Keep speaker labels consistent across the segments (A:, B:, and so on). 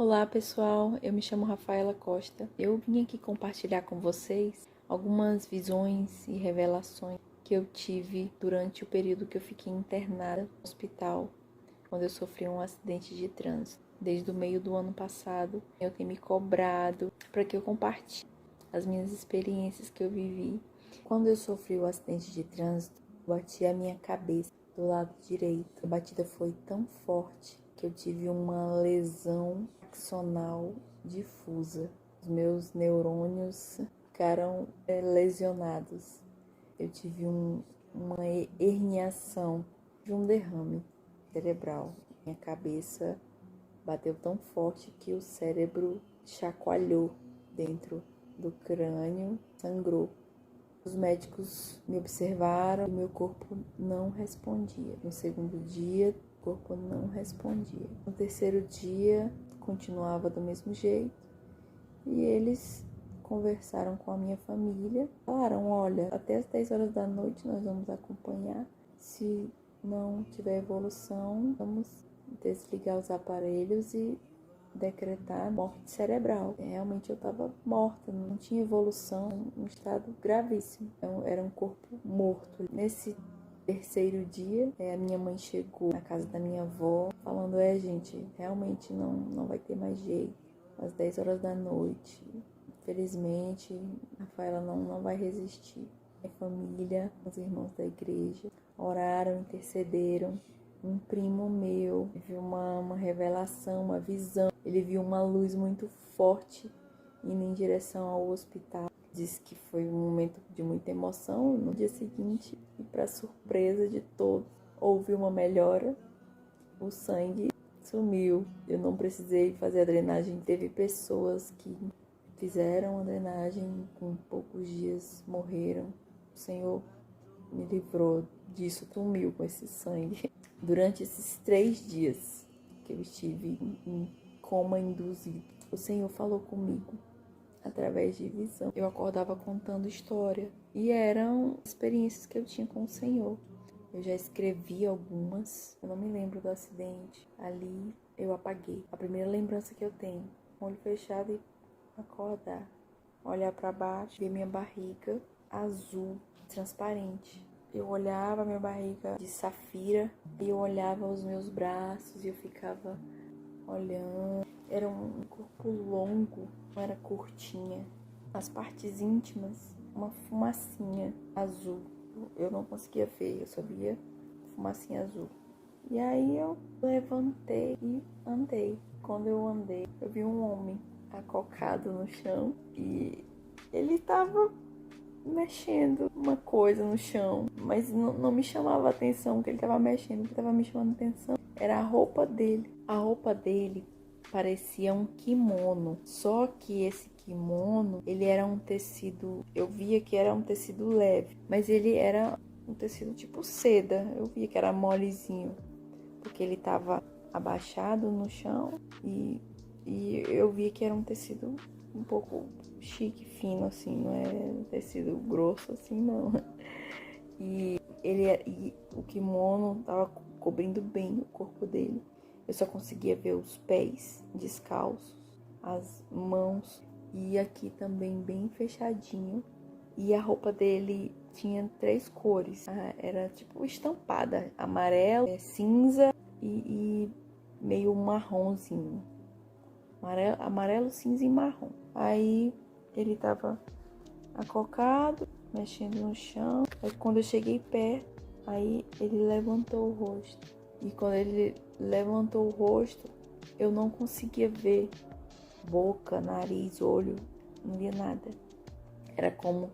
A: Olá pessoal, eu me chamo Rafaela Costa. Eu vim aqui compartilhar com vocês algumas visões e revelações que eu tive durante o período que eu fiquei internada no hospital, quando eu sofri um acidente de trânsito. Desde o meio do ano passado, eu tenho me cobrado para que eu compartilhe as minhas experiências que eu vivi. Quando eu sofri o acidente de trânsito, bati a minha cabeça do lado direito. A batida foi tão forte que eu tive uma lesão axonal difusa. Os meus neurônios ficaram lesionados. Eu tive uma herniação de um derrame cerebral. Minha cabeça bateu tão forte que o cérebro chacoalhou dentro do crânio, sangrou. Os médicos me observaram e meu corpo não respondia. No segundo dia, o corpo não respondia. No terceiro dia, continuava do mesmo jeito. E eles conversaram com a minha família. Falaram, olha, até as 10 horas da noite nós vamos acompanhar. Se não tiver evolução, vamos desligar os aparelhos e decretar morte cerebral. Realmente eu estava morta, não tinha evolução, um estado gravíssimo. Então, era um corpo morto. Nesse terceiro dia, a minha mãe chegou na casa da minha avó, falando, gente, realmente não vai ter mais jeito. Às 10 horas da noite, infelizmente, a Rafaela não vai resistir. Minha família, os irmãos da igreja, oraram, intercederam. Um primo meu teve uma revelação, uma visão. Ele viu uma luz muito forte indo em direção ao hospital. Disse que foi um momento de muita emoção. No dia seguinte, e para surpresa de todos, houve uma melhora. O sangue sumiu. Eu não precisei fazer a drenagem. Teve pessoas que fizeram a drenagem, com poucos dias morreram. O Senhor me livrou disso, sumiu com esse sangue. Durante esses 3 dias que eu estive em coma induzido, o Senhor falou comigo através de visão. Eu acordava contando história e eram experiências que eu tinha com o Senhor. Eu já escrevi algumas, eu não me lembro do acidente. Ali eu apaguei. A primeira lembrança que eu tenho, olho fechado e acordar, olhar para baixo, ver minha barriga azul, transparente. Eu olhava minha barriga de safira e eu olhava os meus braços e eu ficava olhando. Era um corpo longo, não era curtinha. As partes íntimas, uma fumacinha azul. Eu não conseguia ver, eu só via fumacinha azul. E aí eu levantei e andei. Quando eu andei, eu vi um homem acocado no chão e ele estava mexendo uma coisa no chão, mas não me chamava a atenção que ele estava mexendo. O que estava me chamando a atenção era a roupa dele. A roupa dele parecia um kimono, só que esse kimono, ele era um tecido, eu via que era um tecido leve, mas ele era um tecido tipo seda, eu via que era molezinho, porque ele estava abaixado no chão e eu via que era um tecido um pouco chique, fino, assim, não é um tecido grosso, assim, não. E o kimono tava cobrindo bem o corpo dele. Eu só conseguia ver os pés descalços, as mãos e aqui também bem fechadinho. E a roupa dele tinha 3 cores. Era tipo estampada, amarelo, cinza e meio marronzinho. Amarelo, cinza e marrom. Aí ele tava acocado, mexendo no chão. Aí quando eu cheguei perto, aí ele levantou o rosto. E quando ele levantou o rosto, eu não conseguia ver boca, nariz, olho, não via nada. Era como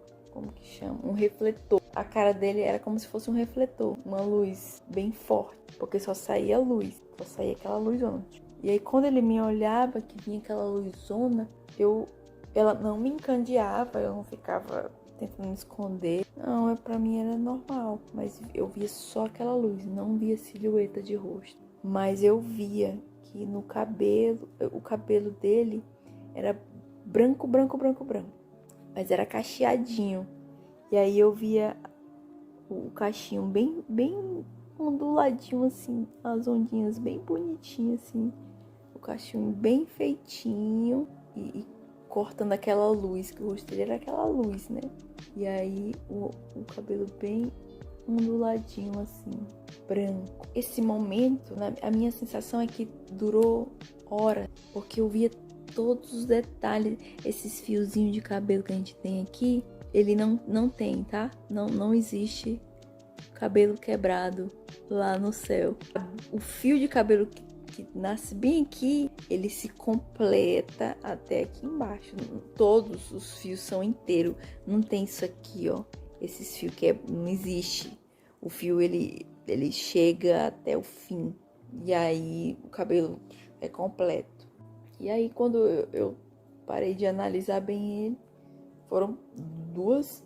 A: que chama? Um refletor. A cara dele era como se fosse um refletor, uma luz bem forte, porque só saía luz, só saía aquela luzona. E aí quando ele me olhava, que vinha aquela luzona, ela não me encandeava, eu não ficava tentando me esconder. Não, pra mim era normal, mas eu via só aquela luz, não via silhueta de rosto. Mas eu via que no cabelo, o cabelo dele era branco, mas era cacheadinho. E aí eu via o cachinho bem onduladinho assim, as ondinhas bem bonitinhas assim, o cachinho bem feitinho e cortando aquela luz, que o rosto dele era aquela luz, né? E aí o cabelo bem onduladinho assim, branco. Esse momento, a minha sensação é que durou horas, porque eu via todos os detalhes. Esses fiozinhos de cabelo que a gente tem aqui, ele não tem, tá? Não existe cabelo quebrado lá no céu. O fio de cabelo que nasce bem aqui, ele se completa até aqui embaixo. Todos os fios são inteiros. Não tem isso aqui, ó. Esses fios que não existe. O fio, ele chega até o fim. E aí, o cabelo é completo. E aí, quando eu parei de analisar bem ele, foram dois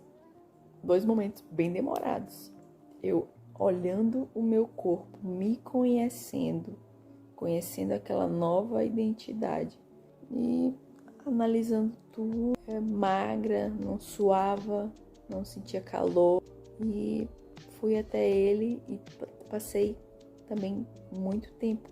A: momentos bem demorados. Eu olhando o meu corpo, me conhecendo aquela nova identidade e analisando tudo. Magra, não suava, não sentia calor, e fui até ele e passei também muito tempo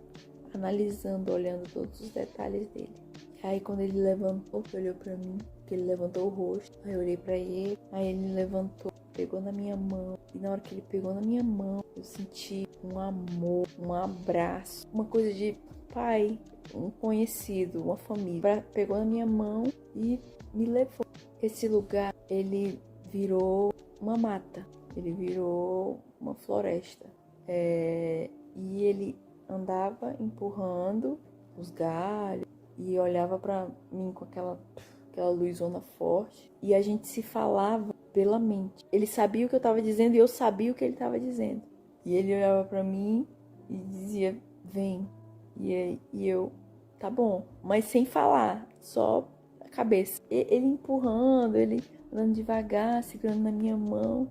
A: analisando, olhando todos os detalhes dele. E aí quando ele levantou, olhou pra mim, que ele levantou o rosto, aí eu olhei pra ele, aí ele levantou, pegou na minha mão, e na hora que ele pegou na minha mão, eu senti um amor, um abraço, uma coisa de pai, um conhecido, uma família. Pegou na minha mão e me levou. Esse lugar, ele virou uma mata, ele virou uma floresta. E ele andava empurrando os galhos e olhava pra mim com aquela luzona forte. E a gente se falava pela mente. Ele sabia o que eu tava dizendo e eu sabia o que ele tava dizendo. E ele olhava pra mim e dizia, vem. E eu, tá bom. Mas sem falar, só a cabeça. Ele empurrando, ele andando devagar, segurando na minha mão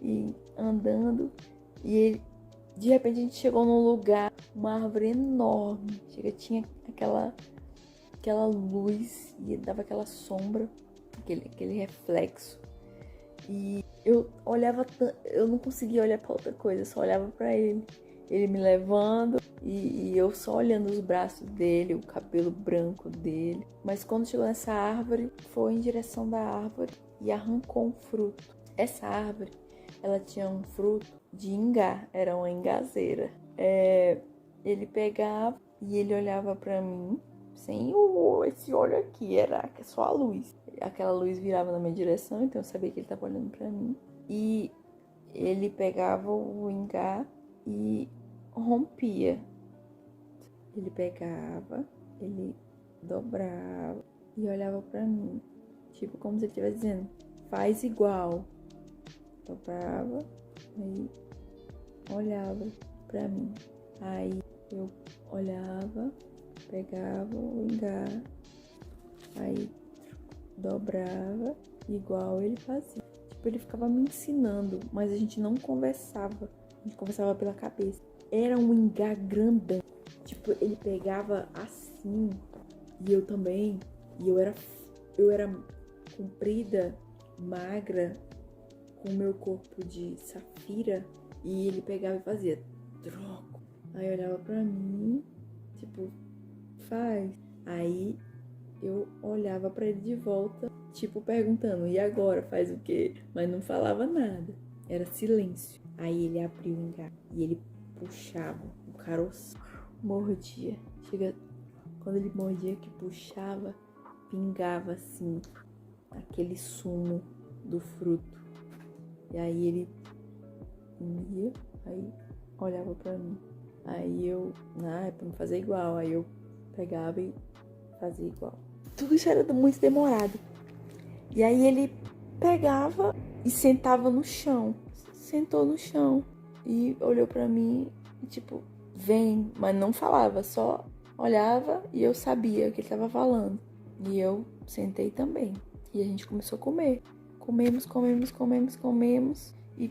A: e andando. E ele, de repente a gente chegou num lugar, uma árvore enorme. Tinha aquela luz e dava aquela sombra, aquele reflexo. E eu olhava, eu não conseguia olhar pra outra coisa, eu só olhava pra ele. Ele me levando e eu só olhando os braços dele, o cabelo branco dele. Mas quando chegou nessa árvore, foi em direção da árvore e arrancou um fruto. Essa árvore, ela tinha um fruto de ingá, era uma ingazeira. Ele pegava e ele olhava pra mim, sem esse olho aqui, era só a luz. Aquela luz virava na minha direção, então eu sabia que ele estava olhando pra mim. E ele pegava o ingá e rompia. Ele pegava, ele dobrava e olhava pra mim. Tipo, como se ele estivesse dizendo, faz igual. Dobrava, aí olhava pra mim. Aí eu olhava, pegava o ingá, aí dobrava igual ele fazia. Tipo, ele ficava me ensinando, mas a gente não conversava. A gente conversava pela cabeça. Era um ingá grandão. Tipo, ele pegava assim, e eu também. E eu era comprida, magra, com o meu corpo de safira. E ele pegava e fazia troco. Aí olhava pra mim, tipo, faz. Aí eu olhava pra ele de volta, tipo, perguntando, e agora? Faz o quê? Mas não falava nada. Era silêncio. Aí ele abriu o ingá e ele puxava o caroço, mordia. Quando ele mordia, que puxava, pingava assim, aquele sumo do fruto. E aí ele ia, aí olhava pra mim. Aí eu, é pra não fazer igual. Aí eu pegava e fazia igual. Tudo isso era muito demorado. E aí ele pegava e sentava no chão. Sentou no chão e olhou pra mim e tipo, vem. Mas não falava, só olhava e eu sabia o que ele tava falando. E eu sentei também. E a gente começou a comer. Comemos. E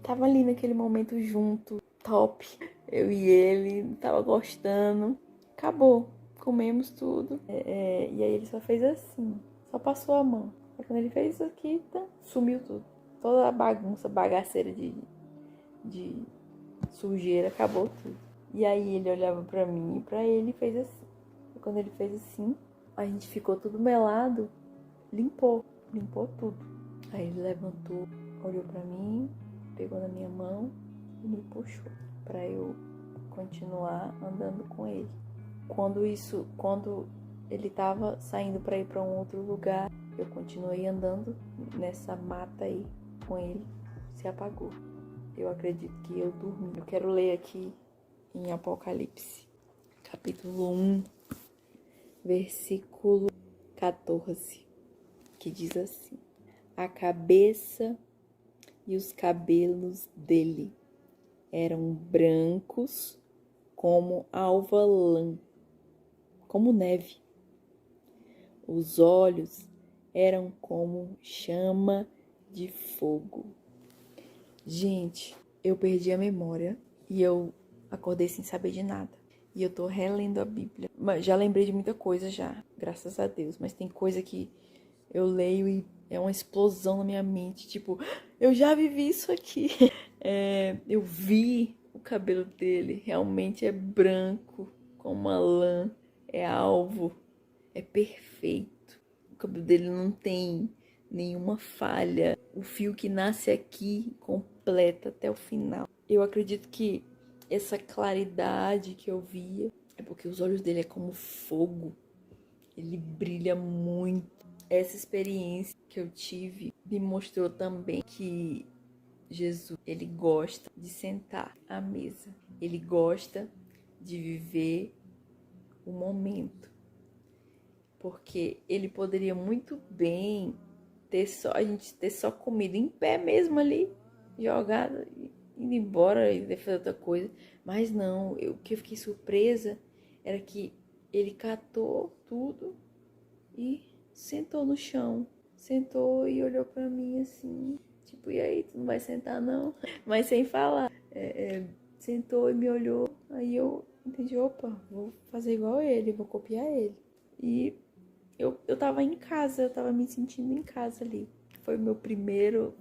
A: tava ali naquele momento junto, top. Eu e ele, tava gostando. Acabou. Comemos tudo. E aí ele só fez assim. Só passou a mão. Aí quando ele fez isso aqui, sumiu tudo. Toda a bagunça, bagaceira de sujeira, acabou tudo. E aí ele olhava pra mim e pra ele e fez assim. quando ele fez assim, a gente ficou tudo melado, limpou tudo. Aí ele levantou, olhou pra mim, pegou na minha mão e me puxou pra eu continuar andando com ele. Quando ele tava saindo pra ir pra um outro lugar, eu continuei andando nessa mata aí com ele, se apagou. Eu acredito que eu dormi. Eu quero ler aqui em Apocalipse, capítulo 1, versículo 14, que diz assim: a cabeça e os cabelos dele eram brancos como alva lã, como neve. Os olhos eram como chama de fogo. Gente, eu perdi a memória e eu acordei sem saber de nada. E eu tô relendo a Bíblia. Mas já lembrei de muita coisa já, graças a Deus. Mas tem coisa que eu leio e é uma explosão na minha mente. Tipo, eu já vivi isso aqui. Eu vi o cabelo dele. Realmente é branco, como uma lã. É alvo. É perfeito. O cabelo dele não tem nenhuma falha. O fio que nasce aqui completa até o final. Eu acredito que essa claridade que eu via é porque os olhos dele é como fogo. Ele brilha muito. Essa experiência que eu tive me mostrou também que Jesus, ele gosta de sentar à mesa. Ele gosta de viver o momento. Porque ele poderia muito bem a gente ter só comido em pé mesmo ali, jogado, indo embora e fazer outra coisa. Mas não, o que eu fiquei surpresa era que ele catou tudo e sentou no chão. Sentou e olhou pra mim assim, tipo, e aí, tu não vai sentar não? Mas sem falar. Sentou e me olhou, aí eu entendi, opa, vou fazer igual ele, vou copiar ele. E eu tava em casa, eu tava me sentindo em casa ali. Foi o meu primeiro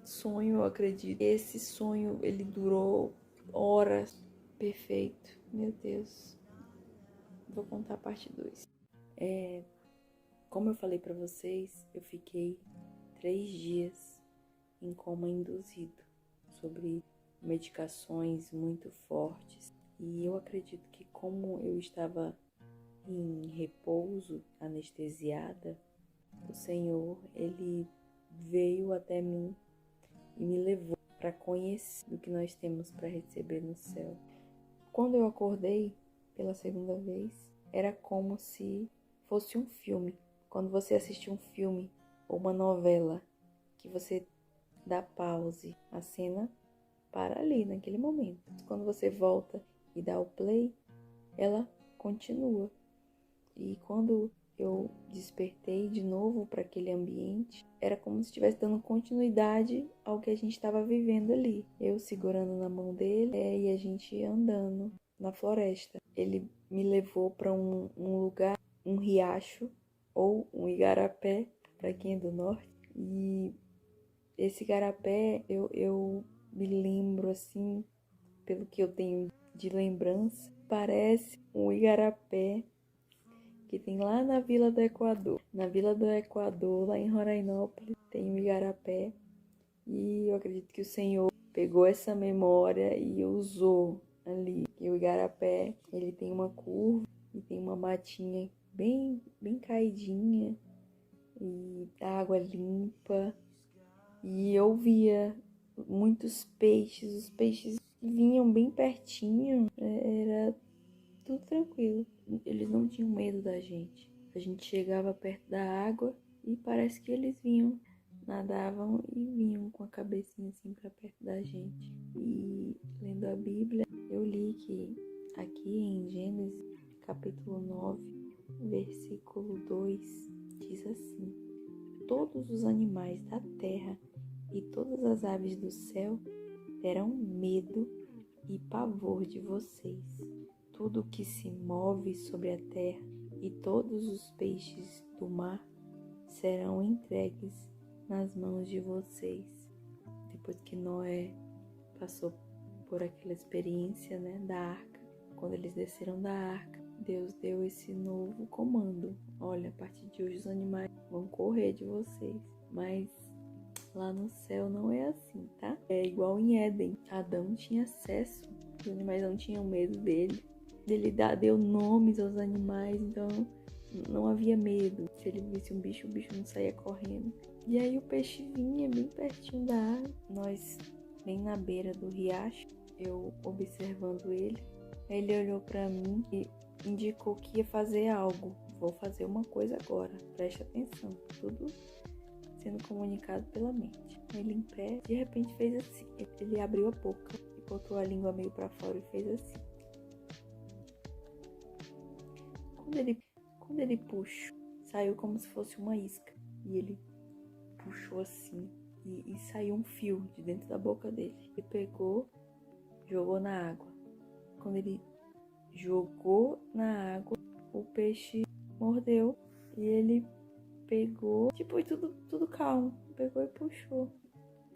A: sonho, eu acredito. Esse sonho, ele durou horas. Perfeito, meu Deus. Vou contar a parte 2. Como eu falei pra vocês, eu fiquei 3 dias em coma induzido, sobre medicações muito fortes. E eu acredito que como eu estava em repouso, anestesiada, o Senhor, ele veio até mim e me levou para conhecer o que nós temos para receber no céu. Quando eu acordei pela segunda vez, era como se fosse um filme. Quando você assiste um filme ou uma novela, que você dá pause, a cena para ali, naquele momento. Quando você volta e dá o play, ela continua. E quando eu despertei de novo para aquele ambiente, era como se estivesse dando continuidade ao que a gente estava vivendo ali. Eu segurando na mão dele e a gente andando na floresta. Ele me levou para um lugar, um riacho ou um igarapé, para quem é do norte. E esse igarapé eu me lembro assim, pelo que eu tenho de lembrança, parece um igarapé que tem lá na Vila do Equador. Na Vila do Equador, lá em Rorainópolis, tem um igarapé. E eu acredito que o Senhor pegou essa memória e usou ali. E o igarapé, ele tem uma curva e tem uma matinha bem caidinha e água limpa. E eu via muitos peixes, os peixes vinham bem pertinho, era tudo tranquilo. Eles não tinham medo da gente. A gente chegava perto da água e parece que eles vinham, nadavam e vinham com a cabecinha assim para perto da gente. E lendo a Bíblia, eu li que aqui em Gênesis, capítulo 9, versículo 2, diz assim: todos os animais da terra e todas as aves do céu terão medo e pavor de vocês. Tudo que se move sobre a terra e todos os peixes do mar serão entregues nas mãos de vocês. Depois que Noé passou por aquela experiência, da arca, quando eles desceram da arca, Deus deu esse novo comando. Olha, a partir de hoje os animais vão correr de vocês. Mas lá no céu não é assim, tá? É igual em Éden. Adão tinha acesso, os animais não tinham medo dele. Ele deu nomes aos animais, então não havia medo. Se ele visse um bicho, o bicho não saía correndo. E aí o peixe vinha bem pertinho da água. Nós, bem na beira do riacho, eu observando ele. Aí ele olhou pra mim e indicou que ia fazer algo. Vou fazer uma coisa agora, preste atenção. Tudo sendo comunicado pela mente. Aí ele em pé, de repente fez assim. Ele abriu a boca e botou a língua meio pra fora e fez assim. Quando ele puxou, saiu como se fosse uma isca. E ele puxou assim e saiu um fio de dentro da boca dele. Ele pegou, jogou na água. Quando ele jogou na água, o peixe mordeu e ele pegou, tipo, tudo calmo. Pegou e puxou.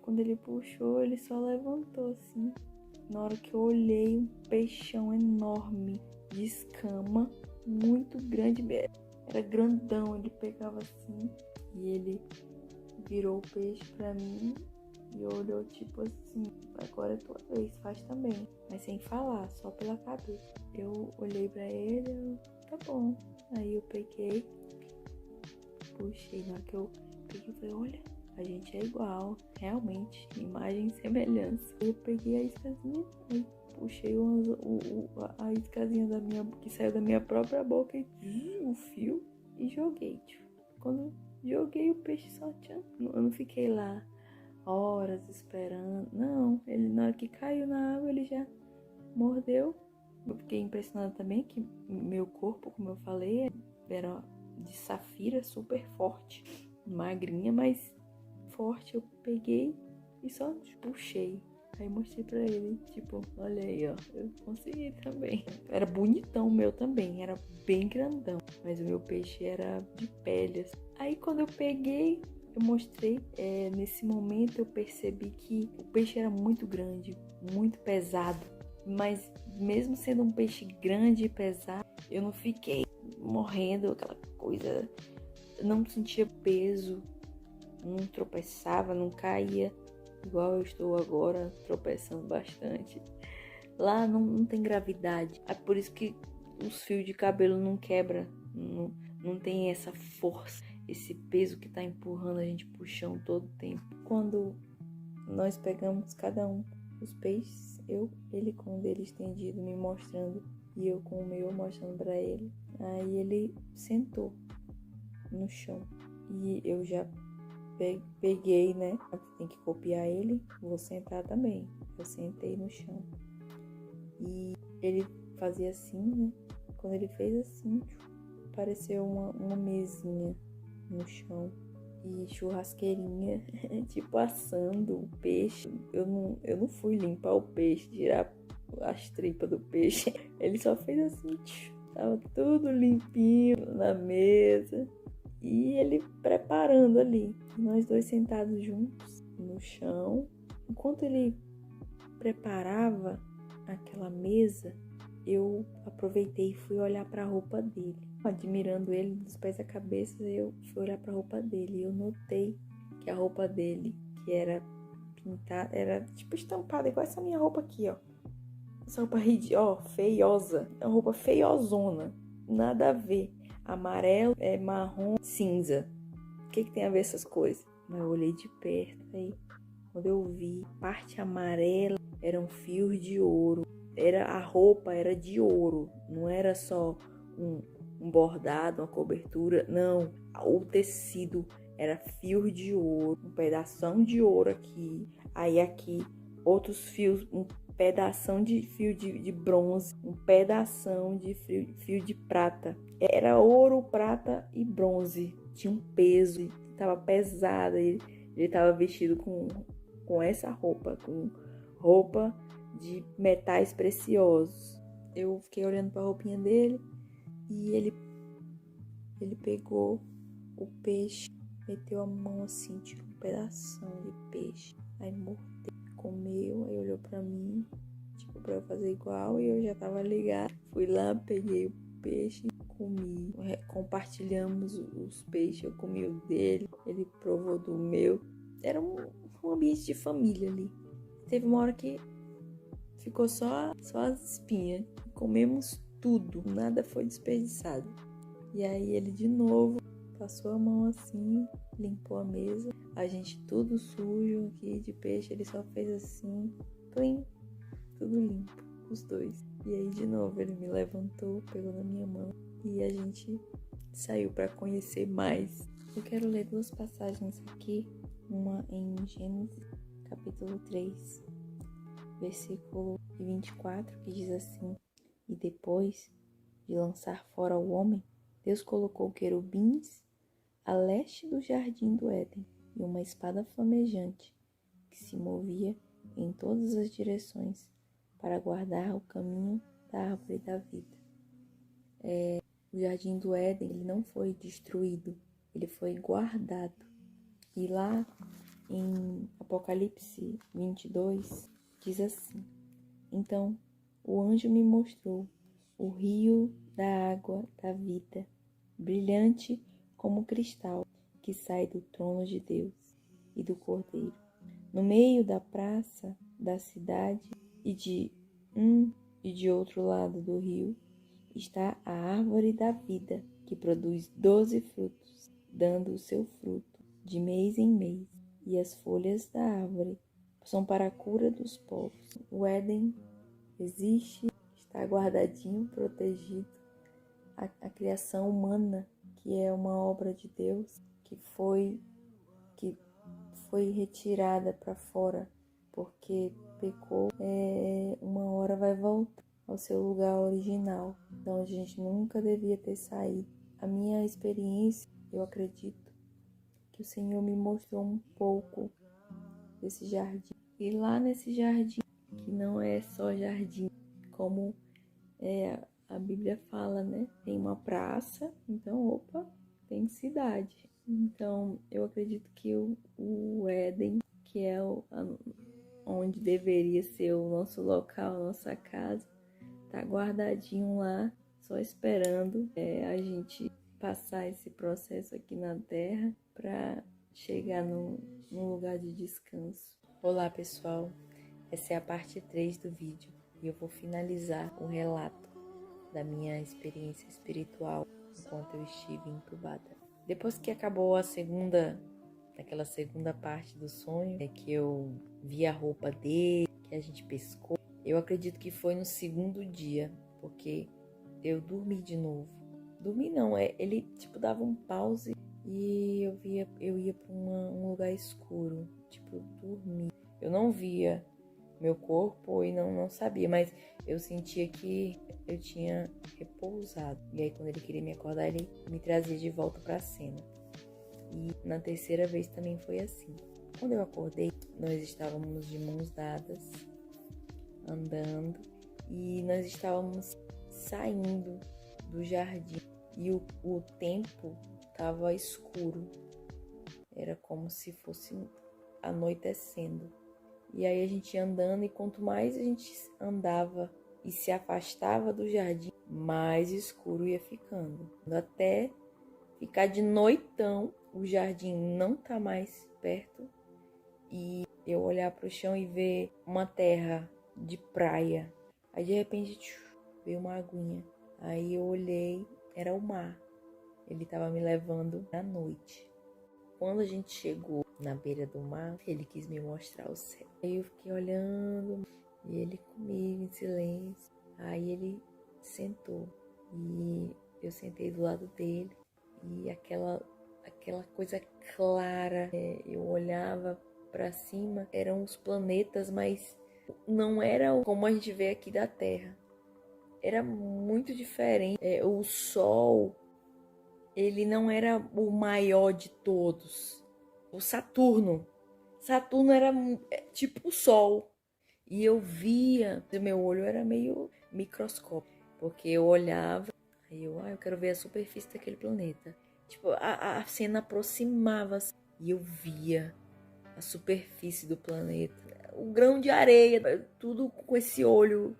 A: Quando ele puxou, ele só levantou assim. Na hora que eu olhei, um peixão enorme de escama, muito grande, era grandão. Ele pegava assim e ele virou o peixe pra mim e olhou tipo assim: agora é tua vez, faz também. Mas sem falar, só pela cabeça. Eu olhei pra ele, tá bom. Aí eu peguei, puxei. Na hora que eu peguei, eu falei: olha, a gente é igual, realmente, imagem e semelhança. Eu peguei a iscazinha, aí puxei a iscazinha que saiu da minha própria boca e o fio e joguei. Tipo, quando joguei, o peixe só tinha. Eu não fiquei lá horas esperando. Não, ele na hora que caiu na água, ele já mordeu. Eu fiquei impressionada também que meu corpo, como eu falei, era de safira, super forte, magrinha, mas forte. Eu peguei e só puxei. Aí mostrei pra ele, tipo, olha aí, ó, eu consegui também. Era bonitão o meu também, era bem grandão, mas o meu peixe era de pele. Aí quando eu peguei, eu mostrei, nesse momento eu percebi que o peixe era muito grande, muito pesado. Mas mesmo sendo um peixe grande e pesado, eu não fiquei morrendo, aquela coisa, eu não sentia peso, não tropeçava, não caía, igual eu estou agora, tropeçando bastante. Lá não tem gravidade, é por isso que os fios de cabelo não quebram, não tem essa força, esse peso que tá empurrando a gente pro chão todo o tempo. Quando nós pegamos cada um os peixes, ele com o dele estendido me mostrando e eu com o meu mostrando pra ele, aí ele sentou no chão e eu já peguei, né? Tem que copiar ele, vou sentar também. Eu sentei no chão e ele fazia assim, né? Quando ele fez assim, apareceu uma mesinha no chão e churrasqueirinha, tipo assando o peixe. Eu não fui limpar o peixe, tirar as tripas do peixe. Ele só fez assim, tava tudo limpinho na mesa. E ele preparando ali, nós dois sentados juntos no chão. Enquanto ele preparava aquela mesa, eu aproveitei e fui olhar para a roupa dele. Admirando ele dos pés à cabeça, eu fui olhar para a roupa dele e eu notei que a roupa dele, que era pintada, era tipo estampada, igual essa minha roupa aqui, ó. Essa roupa feiosa, é uma roupa feiozona, nada a ver. Amarelo, marrom, cinza. O que tem a ver essas coisas? Mas eu olhei de perto, aí quando eu vi, parte amarela eram fios de ouro. A roupa era de ouro, não era só um bordado, uma cobertura, não. O tecido era fio de ouro, um pedação de ouro aqui, aí aqui outros fios, um pedação de fio de bronze, um pedação de fio de prata. Era ouro, prata e bronze. Tinha um peso, estava pesado. Ele estava vestido com essa roupa, com roupa de metais preciosos. Eu fiquei olhando para a roupinha dele e ele pegou o peixe, meteu a mão assim, tirou um pedação de peixe, aí mordeu, comeu, aí olhou para mim, tipo, para eu fazer igual, e eu já tava ligada. Fui lá, peguei peixe, comi. Compartilhamos os peixes, eu comi o dele, ele provou do meu. Era um ambiente de família ali. Teve uma hora que ficou só as espinhas. Comemos tudo, nada foi desperdiçado. E aí ele de novo passou a mão assim, limpou a mesa. A gente tudo sujo aqui de peixe, ele só fez assim, plim, tudo limpo, os dois. E aí de novo ele me levantou, pegou na minha mão e a gente saiu para conhecer mais. Eu quero ler 2 passagens aqui, uma em Gênesis, capítulo 3, versículo 24, que diz assim: E depois de lançar fora o homem, Deus colocou querubins a leste do jardim do Éden e uma espada flamejante que se movia em todas as direções para guardar o caminho da árvore da vida. O jardim do Éden, ele não foi destruído, ele foi guardado. E lá em Apocalipse 22 diz assim: Então o anjo me mostrou o rio da água da vida, brilhante como cristal, que sai do trono de Deus e do Cordeiro. No meio da praça da cidade e de um e de outro lado do rio está a árvore da vida, que produz 12 frutos, dando o seu fruto de mês em mês, e as folhas da árvore são para a cura dos povos. O Éden existe, está guardadinho, protegido. A criação humana, que é uma obra de Deus, que foi retirada para fora, porque pecou, uma hora vai voltar ao seu lugar original. Então a gente nunca devia ter saído. A minha experiência, eu acredito que o Senhor me mostrou um pouco desse jardim. E lá nesse jardim, que não é só jardim, como a Bíblia fala, né? Tem uma praça, então, tem cidade. Então, eu acredito que o Éden, que é onde deveria ser o nosso local, a nossa casa, tá guardadinho lá, só esperando a gente passar esse processo aqui na Terra para chegar num lugar de descanso. Olá, pessoal. Essa é a parte 3 do vídeo e eu vou finalizar o relato da minha experiência espiritual enquanto eu estive entubada. Depois que acabou aquela segunda parte do sonho, que eu vi a roupa dele, que a gente pescou, eu acredito que foi no segundo dia, porque eu dormi de novo. Dormi não, ele dava um pause e eu ia para um lugar escuro, dormir. Eu não via meu corpo e não sabia, mas eu sentia que eu tinha repousado. E aí quando ele queria me acordar, ele me trazia de volta para a cena. E na terceira vez também foi assim. Quando eu acordei, nós estávamos de mãos dadas, andando, e nós estávamos saindo do jardim. E o tempo estava escuro. Era como se fosse anoitecendo. E aí a gente ia andando, e quanto mais a gente andava e se afastava do jardim, mais escuro ia ficando. Até ficar de noitão, o jardim não tá mais perto, e eu olhar pro chão e ver uma terra de praia. Aí de repente veio uma aguinha. Aí eu olhei, era o mar. Ele tava me levando à noite. Quando a gente chegou na beira do mar, ele quis me mostrar o céu. Aí eu fiquei olhando e ele comigo em silêncio. Aí ele sentou e eu sentei do lado dele, e aquela coisa clara, eu olhava para cima, eram os planetas, mas não era como a gente vê aqui da Terra. Era muito diferente. O Sol, ele não era o maior de todos. O Saturno era tipo o Sol. E eu via, meu olho era meio microscópico, porque eu olhava, aí eu quero ver a superfície daquele planeta. A cena aproximava e eu via a superfície do planeta, o grão de areia, tudo com esse olho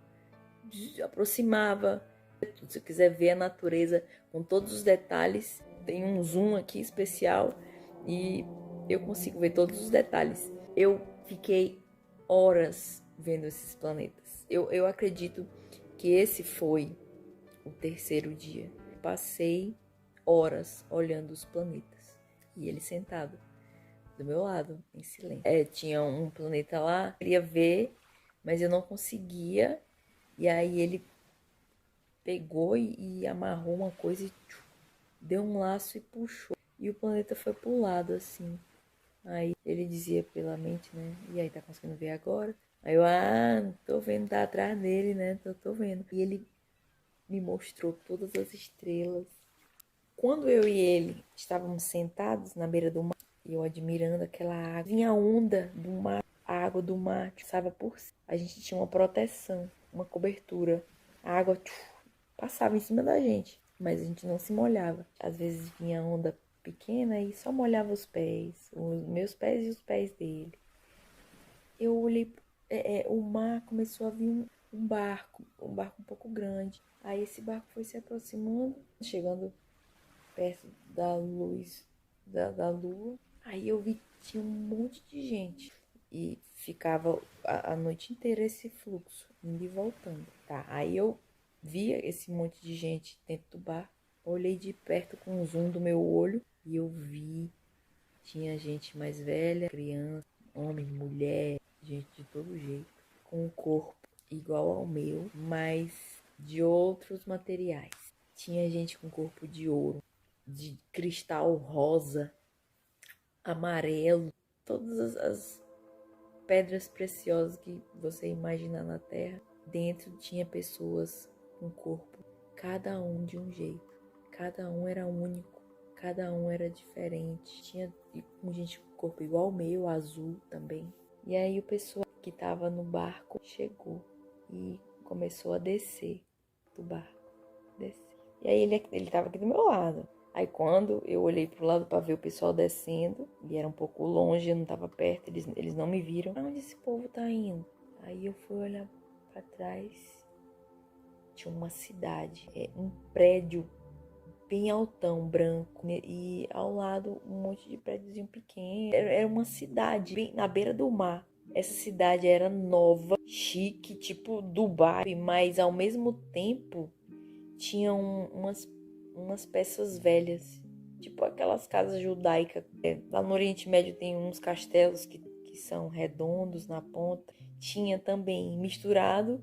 A: aproximava Se eu quiser ver a natureza com todos os detalhes, tem um zoom aqui especial e eu consigo ver todos os detalhes. Eu fiquei horas vendo esses planetas. Eu acredito que esse foi o terceiro dia. Passei horas olhando os planetas e ele sentado do meu lado, em silêncio. Tinha um planeta lá, eu queria ver, mas eu não conseguia. E aí ele pegou e amarrou uma coisa e deu um laço e puxou. E o planeta foi pro lado, assim. Aí ele dizia pela mente, né? E aí, tá conseguindo ver agora? Aí eu, tô vendo, tá atrás dele, né? Tô vendo. E ele me mostrou todas as estrelas. Quando eu e ele estávamos sentados na beira do mar, e eu admirando aquela água, vinha a onda do mar, a água do mar, passava por cima. A gente tinha uma proteção, uma cobertura. A água passava em cima da gente, mas a gente não se molhava. Às vezes vinha onda pequena e só molhava os pés, os meus pés e os pés dele. Eu olhei, o mar começou a vir um barco um pouco grande. Aí esse barco foi se aproximando, chegando perto da luz da lua. Aí eu vi que tinha um monte de gente e ficava a noite inteira esse fluxo, indo e voltando. Tá, aí eu via esse monte de gente dentro do bar, olhei de perto com o zoom do meu olho e eu vi, tinha gente mais velha, criança, homem, mulher, gente de todo jeito, com um corpo igual ao meu, mas de outros materiais. Tinha gente com corpo de ouro, de cristal rosa, amarelo, todas as pedras preciosas que você imagina na Terra. Dentro tinha pessoas com corpo, cada um de um jeito, cada um era único, cada um era diferente. Tinha gente com corpo igual ao meu, azul também. E aí o pessoal que estava no barco chegou e começou a descer do barco, descer. E aí ele estava aqui do meu lado. Aí quando eu olhei pro lado para ver o pessoal descendo, e era um pouco longe, eu não estava perto, eles não me viram. Pra onde esse povo tá indo? Aí eu fui olhar para trás, tinha uma cidade, um prédio bem altão, branco, e ao lado um monte de prédiozinho pequeno. Era uma cidade bem na beira do mar. Essa cidade era nova, chique, tipo Dubai, mas ao mesmo tempo tinha umas peças velhas, tipo aquelas casas judaicas. Lá no Oriente Médio tem uns castelos que são redondos na ponta. Tinha também misturado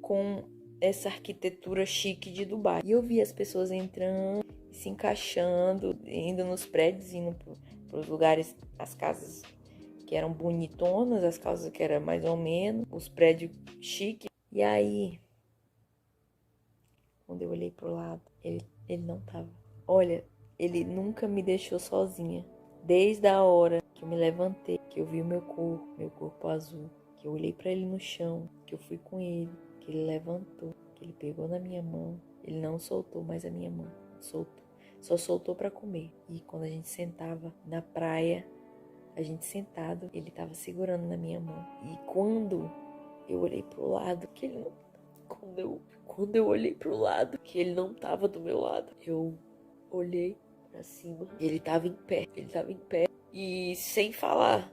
A: com essa arquitetura chique de Dubai. E eu vi as pessoas entrando, se encaixando, indo nos prédios, indo para os lugares, as casas que eram bonitonas, as casas que eram mais ou menos, os prédios chiques. E aí, quando eu olhei pro lado, ele não tava. Olha, ele nunca me deixou sozinha. Desde a hora que eu me levantei, que eu vi o meu corpo azul, que eu olhei para ele no chão, que eu fui com ele, que ele levantou, que ele pegou na minha mão. Ele não soltou mais a minha mão, soltou. Só soltou para comer. E quando a gente sentava na praia, a gente sentado, ele tava segurando na minha mão. E quando eu olhei pro lado, que ele não... Quando eu olhei pro lado, que ele não tava do meu lado, eu olhei pra cima. Ele tava em pé. E sem falar,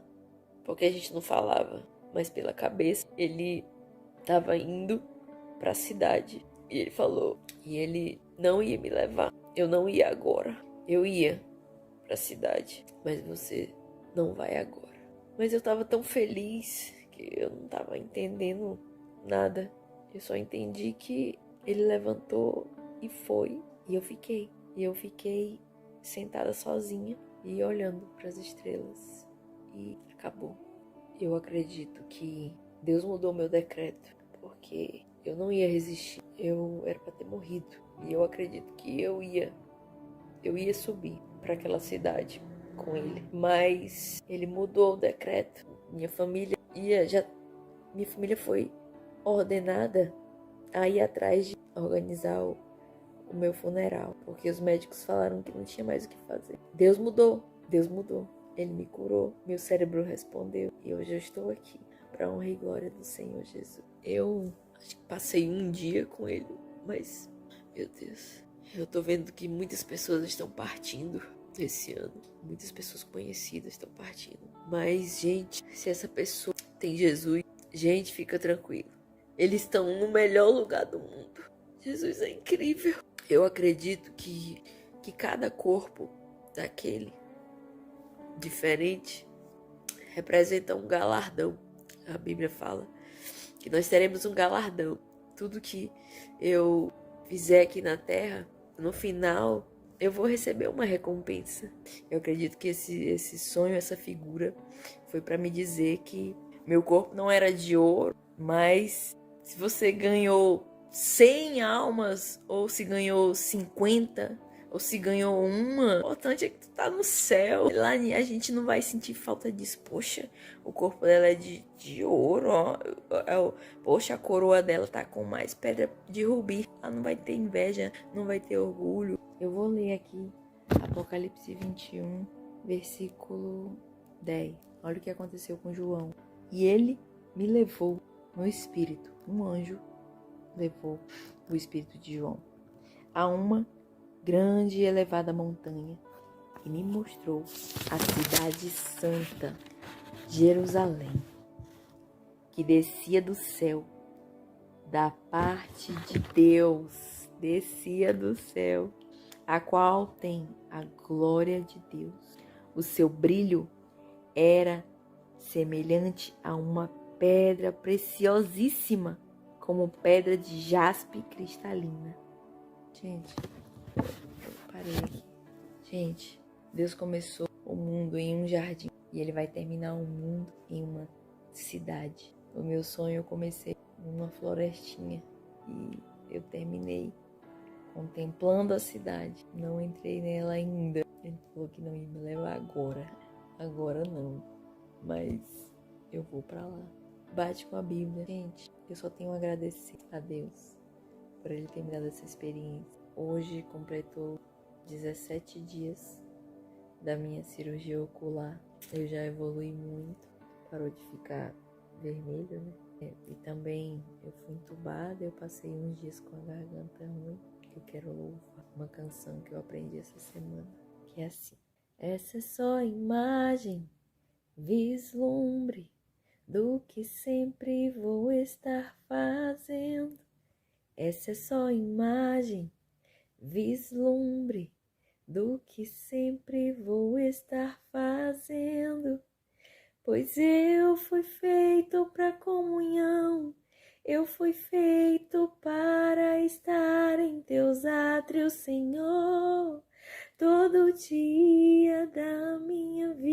A: porque a gente não falava, mas pela cabeça, ele tava indo pra cidade. E ele falou, e ele não ia me levar. Eu não ia agora. Eu ia pra cidade, mas você não vai agora. Mas eu tava tão feliz que eu não tava entendendo nada. Eu só entendi que ele levantou e foi. E eu fiquei sentada sozinha e olhando para as estrelas. E acabou. Eu acredito que Deus mudou meu decreto, porque eu não ia resistir. Eu era para ter morrido. E eu acredito que eu ia subir para aquela cidade com ele. Mas ele mudou o decreto. Minha família foi ordenada a ir atrás de organizar o meu funeral, porque os médicos falaram que não tinha mais o que fazer. Deus mudou. Ele me curou, meu cérebro respondeu e hoje eu estou aqui para honra e glória do Senhor Jesus. Eu acho que passei um dia com ele, mas
B: Meu Deus. Eu tô vendo que muitas pessoas estão partindo esse ano. Muitas pessoas conhecidas estão partindo. Mas, gente, se essa pessoa tem Jesus, gente, fica tranquilo. Eles estão no melhor lugar do mundo. Jesus é incrível. Eu acredito que cada corpo daquele diferente representa um galardão. A Bíblia fala que nós teremos um galardão. Tudo que eu fizer aqui na terra, no final, eu vou receber uma recompensa. Eu acredito que esse sonho, essa figura, foi para me dizer que meu corpo não era de ouro, mas se você ganhou 100 almas, ou se ganhou 50, ou se ganhou uma, o importante é que tu tá no céu. Lá a gente não vai sentir falta disso. Poxa, o corpo dela é de ouro, ó. Poxa, a coroa dela tá com mais pedra de rubi. Ela não vai ter inveja, não vai ter orgulho. Eu vou ler aqui Apocalipse 21, versículo 10. Olha o que aconteceu com João. E ele me levou no espírito. Um anjo levou o espírito de João a uma grande e elevada montanha e me mostrou a cidade santa, Jerusalém, que descia do céu, da parte de Deus, descia do céu, a qual tem a glória de Deus. O seu brilho era semelhante a uma pedra preciosíssima, como pedra de jaspe cristalina. Gente, eu parei aqui. Gente, Deus começou o mundo em um jardim e Ele vai terminar o mundo em uma cidade. O meu sonho eu comecei numa florestinha e eu terminei contemplando a cidade. Não entrei nela ainda. Ele falou que não ia me levar agora. Agora não. Mas eu vou pra lá. Bate com a Bíblia. Gente, eu só tenho a agradecer a Deus por Ele ter me dado essa experiência. Hoje completou 17 dias da minha cirurgia ocular. Eu já evolui muito. Parou de ficar vermelho, né? E também eu fui entubada. Eu passei uns dias com a garganta ruim. Eu quero louvar uma canção que eu aprendi essa semana, que é assim: essa é só imagem, vislumbre do que sempre vou estar fazendo. Essa é só imagem, vislumbre do que sempre vou estar fazendo. Pois eu fui feito para comunhão, eu fui feito para estar em teus átrios, Senhor, todo dia da minha vida.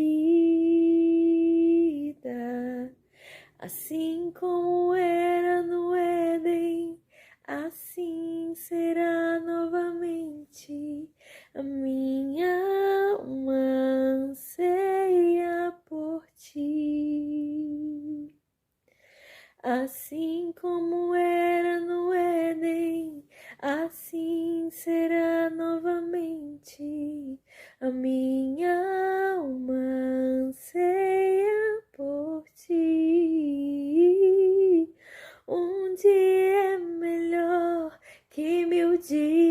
B: Assim como era no Éden, assim será novamente. A minha alma anseia por ti. Assim como era no Éden, assim será novamente. A minha alma anseia por ti. Um dia é melhor que 1000 dias.